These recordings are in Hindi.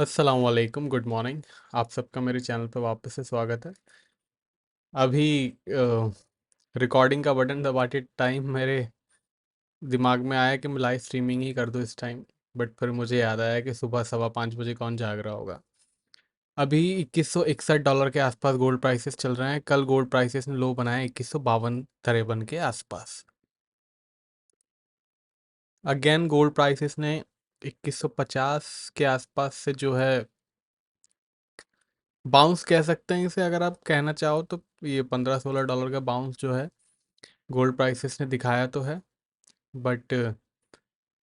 अस्सलाम वालेकुम, गुड मॉर्निंग। आप सबका मेरे चैनल पर वापस से स्वागत है। अभी रिकॉर्डिंग का बटन दबाते टाइम मेरे दिमाग में आया कि मैं लाइव स्ट्रीमिंग ही कर दूँ इस टाइम। बट फिर मुझे याद आया कि सुबह 5:15 बजे कौन जाग रहा होगा। अभी $2161 के आसपास गोल्ड प्राइसेस चल रहे हैं। कल गोल्ड प्राइसेस ने लो बनाया 2152-53 के आसपास। अगेन गोल्ड प्राइसेस ने 2150 के आसपास से जो है बाउंस कह सकते हैं इसे, अगर आप कहना चाहो तो। ये $15-16 का बाउंस जो है गोल्ड प्राइसेस ने दिखाया तो है। बट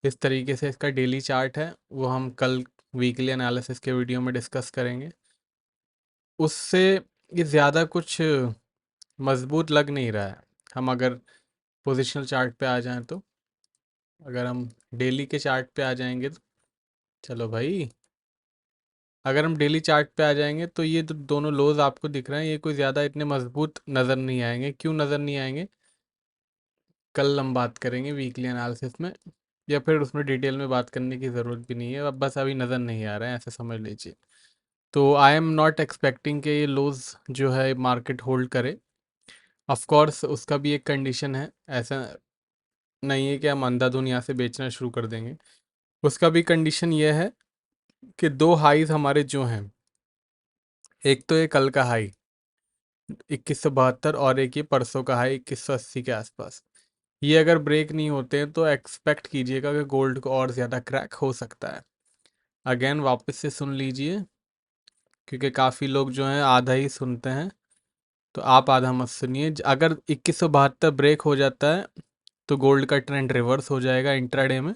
इस तरीके से इसका डेली चार्ट है वो हम कल वीकली एनालिसिस के वीडियो में डिस्कस करेंगे। उससे ये ज़्यादा कुछ मजबूत लग नहीं रहा है। हम अगर पोजिशनल चार्ट पे आ जाएं तो, अगर हम डेली के चार्ट पे आ जाएंगे तो, चलो भाई, अगर हम डेली चार्ट पे आ जाएंगे तो ये दोनों लोज आपको दिख रहे हैं, ये कोई ज़्यादा इतने मजबूत नज़र नहीं आएंगे। क्यों नज़र नहीं आएंगे, कल हम बात करेंगे वीकली एनालिसिस में, या फिर उसमें डिटेल में बात करने की ज़रूरत भी नहीं है। अब बस अभी नज़र नहीं आ रहा है, ऐसे समझ लीजिए। तो आई एम नॉट एक्सपेक्टिंग कि ये लोज जो है मार्केट होल्ड करे। ऑफ कोर्स उसका भी एक कंडीशन है, ऐसा नहीं है कि हम अंधाधुन यहाँ से बेचना शुरू कर देंगे। उसका भी कंडीशन ये है कि दो हाईज हमारे जो हैं, एक तो ये कल का हाई 2172 और एक ये परसों का हाई 2180 के आसपास। ये अगर ब्रेक नहीं होते हैं तो एक्सपेक्ट कीजिएगा कि गोल्ड को और ज़्यादा क्रैक हो सकता है। अगेन वापस से सुन लीजिए, क्योंकि काफ़ी लोग जो हैं आधा ही सुनते हैं, तो आप आधा मत सुनिए। अगर 2172 ब्रेक हो जाता है तो गोल्ड का ट्रेंड रिवर्स हो जाएगा इंट्राडे में।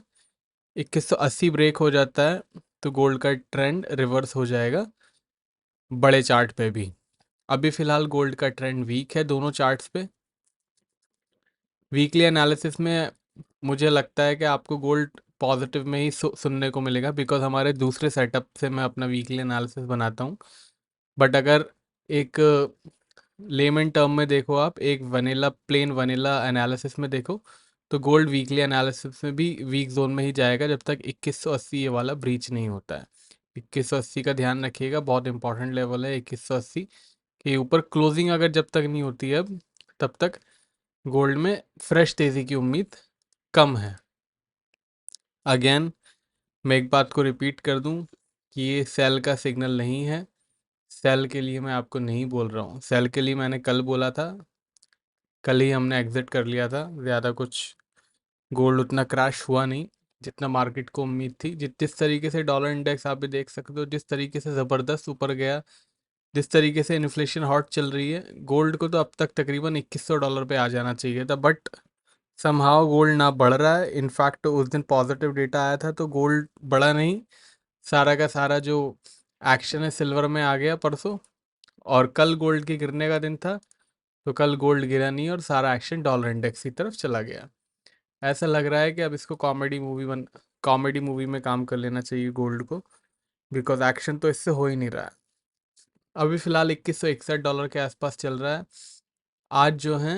2180 ब्रेक हो जाता है तो गोल्ड का ट्रेंड रिवर्स हो जाएगा बड़े चार्ट पे भी। अभी फ़िलहाल गोल्ड का ट्रेंड वीक है दोनों चार्ट्स पे। वीकली एनालिसिस में मुझे लगता है कि आपको गोल्ड पॉजिटिव में ही सुनने को मिलेगा, बिकॉज हमारे दूसरे सेटअप से मैं अपना वीकली एनालिसिस बनाता हूँ। बट अगर एक लेमन टर्म में देखो, आप एक वनीला प्लेन वनीला एनालिसिस में देखो, तो गोल्ड वीकली एनालिसिस में भी वीक जोन में ही जाएगा जब तक 2180 ये वाला ब्रीच नहीं होता है। 2180 का ध्यान रखिएगा, बहुत इंपॉर्टेंट लेवल है 2180 के ऊपर। क्लोजिंग अगर जब तक नहीं होती है अब, तब तक गोल्ड में फ्रेश तेज़ी की उम्मीद कम है। अगेन मैं एक बात को रिपीट कर दूं कि ये सेल का सिग्नल नहीं है। सेल के लिए मैं आपको नहीं बोल रहा हूँ, सेल के लिए मैंने कल बोला था। कल ही हमने एग्जिट कर लिया था, ज़्यादा कुछ गोल्ड उतना क्रैश हुआ नहीं जितना मार्केट को उम्मीद थी। जिस तरीके से डॉलर इंडेक्स आप भी देख सकते हो, जिस तरीके से ज़बरदस्त ऊपर गया, जिस तरीके से इन्फ्लेशन हॉट चल रही है, गोल्ड को तो अब तक तकरीबन $2100 पे आ जाना चाहिए था। बट समहाउ गोल्ड ना बढ़ रहा है। इनफैक्ट उस दिन पॉजिटिव डेटा आया था तो गोल्ड बढ़ा नहीं, सारा का सारा जो एक्शन है सिल्वर में आ गया परसों। और कल गोल्ड के गिरने का दिन था, तो कल गोल्ड गिरा नहीं और सारा एक्शन डॉलर इंडेक्स की तरफ चला गया। ऐसा लग रहा है कि अब इसको कॉमेडी मूवी में काम कर लेना चाहिए गोल्ड को, बिकॉज एक्शन तो इससे हो ही नहीं रहा है। अभी फ़िलहाल $2161 के आसपास चल रहा है। आज जो है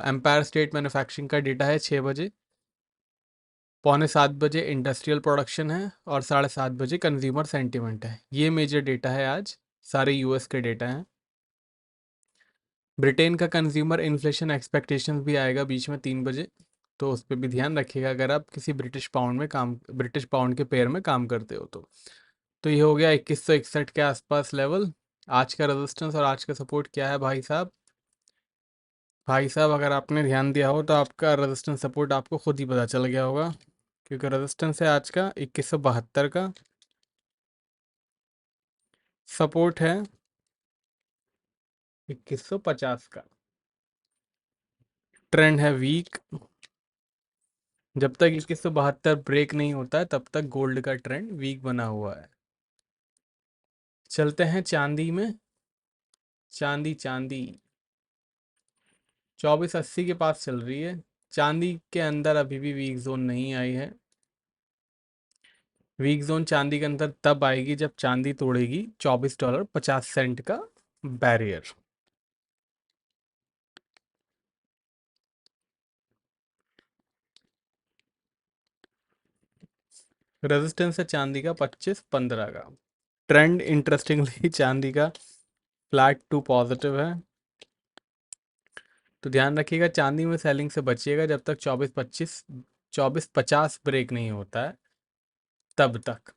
एम्पायर स्टेट मैन्युफैक्चरिंग का डेटा है 6 बजे, 6:45 बजे इंडस्ट्रियल प्रोडक्शन है और 7:30 बजे कंज्यूमर सेंटिमेंट है। ये मेजर डेटा है आज, सारे यूएस के डेटा हैं। ब्रिटेन का कंज्यूमर इन्फ्लेशन एक्सपेक्टेशंस भी आएगा बीच में 3 बजे, तो उस पर भी ध्यान रखिएगा अगर आप किसी ब्रिटिश पाउंड के पेयर में काम करते हो तो ये हो गया 2161 के आसपास लेवल। आज का रेजिस्टेंस और आज का सपोर्ट क्या है भाई साहब? भाई साहब, अगर आपने ध्यान दिया हो तो आपका रेजिस्टेंस सपोर्ट आपको खुद ही पता चल गया होगा, क्योंकि रेजिस्टेंस है आज का 2172 का, सपोर्ट है 2150 का। ट्रेंड है वीक। जब तक 2172 ब्रेक नहीं होता है तब तक गोल्ड का ट्रेंड वीक बना हुआ है। चलते हैं चांदी में। चांदी चांदी 2480 के पास चल रही है। चांदी के अंदर अभी भी वीक जोन नहीं आई है। वीक जोन चांदी के अंदर तब आएगी जब चांदी तोड़ेगी $24.50 का बैरियर। रेजिस्टेंस है चांदी का 25-15 का। ट्रेंड इंटरेस्टिंगली चांदी का फ्लैट टू पॉजिटिव है। तो ध्यान रखिएगा, चांदी में सेलिंग से बचिएगा जब तक 24-50 ब्रेक नहीं होता है तब तक।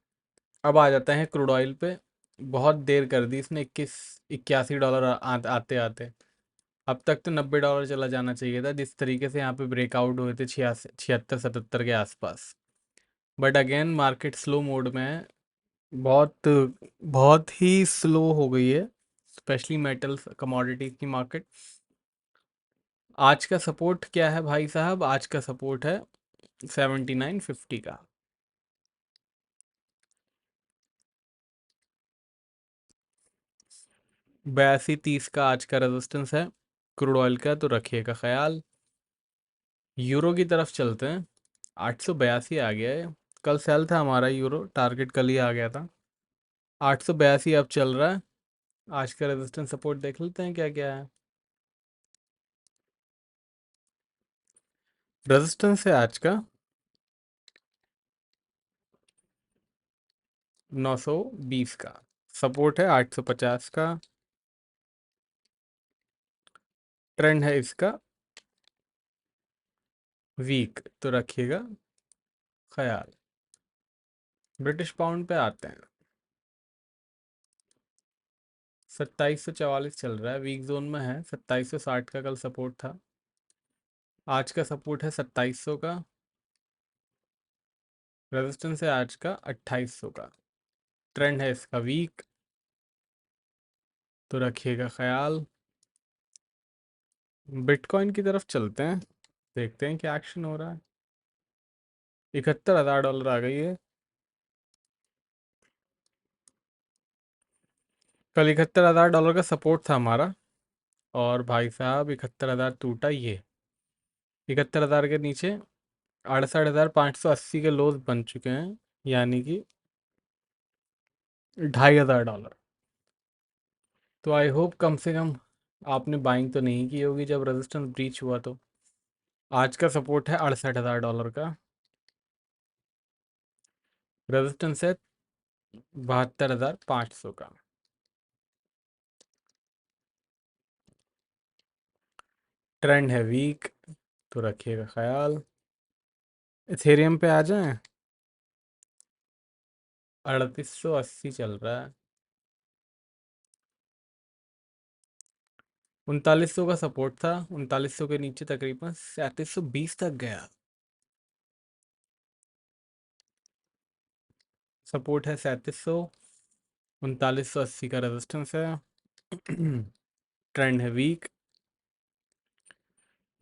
अब आ जाते हैं क्रूड ऑयल पे। बहुत देर कर दी इसने, 81-81 डॉलर आते आते। अब तक तो $90 चला जाना चाहिए था, जिस तरीके से यहाँ पे ब्रेकआउट हुए थे 76-77 के आसपास। But again market slow mode में है। बहुत बहुत ही स्लो हो गई है, स्पेशली मेटल्स कमोडिटीज की मार्केट। आज का सपोर्ट क्या है भाई साहब? आज का सपोर्ट है 79.50 का। 82.30 का आज का रेजिस्टेंस है क्रूड ऑयल का, तो रखिएगा ख्याल। यूरो की तरफ चलते हैं। 882 आ गया है। कल सेल था हमारा यूरो, टारगेट कल ही आ गया था। 882 अब चल रहा है। आज का रेजिस्टेंस सपोर्ट देख लेते हैं क्या क्या है। रेजिस्टेंस है आज का 920 का। सपोर्ट है 850 का। ट्रेंड है इसका वीक, तो रखिएगा ख्याल। ब्रिटिश पाउंड पे आते हैं। 2744 चल रहा है, वीक जोन में है। 2760 का कल सपोर्ट था। आज का सपोर्ट है 2700 का। रेजिस्टेंस है आज का 2800 का। ट्रेंड है इसका वीक, तो रखिएगा ख्याल। बिटकॉइन की तरफ चलते हैं, देखते हैं क्या एक्शन हो रहा है। $71,000 आ गई है। कल $71,000 का सपोर्ट था हमारा, और भाई साहब 71,000 टूटा। ये 71,000 के नीचे 68,580 के लोज बन चुके हैं, यानी कि $2,500। तो आई होप कम से कम आपने बाइंग तो नहीं की होगी जब रेजिस्टेंस ब्रीच हुआ तो। आज का सपोर्ट है $68,000 का। रेजिस्टेंस है 72,500 का। ट्रेंड है वीक, तो रखिएगा ख्याल। इथेरियम पे आ जाएं। 3880 चल रहा है। 3900 का सपोर्ट था, 3900 के नीचे तकरीबन 3720 तक गया। सपोर्ट है 3700। 3980 का रेजिस्टेंस है। ट्रेंड है वीक।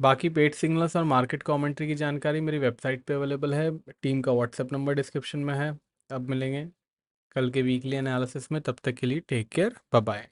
बाकी पेड सिग्नल्स और मार्केट कमेंट्री की जानकारी मेरी वेबसाइट पे अवेलेबल है। टीम का व्हाट्सएप नंबर डिस्क्रिप्शन में है। अब मिलेंगे कल के वीकली एनालिसिस में, तब तक के लिए टेक केयर, बाय बाय।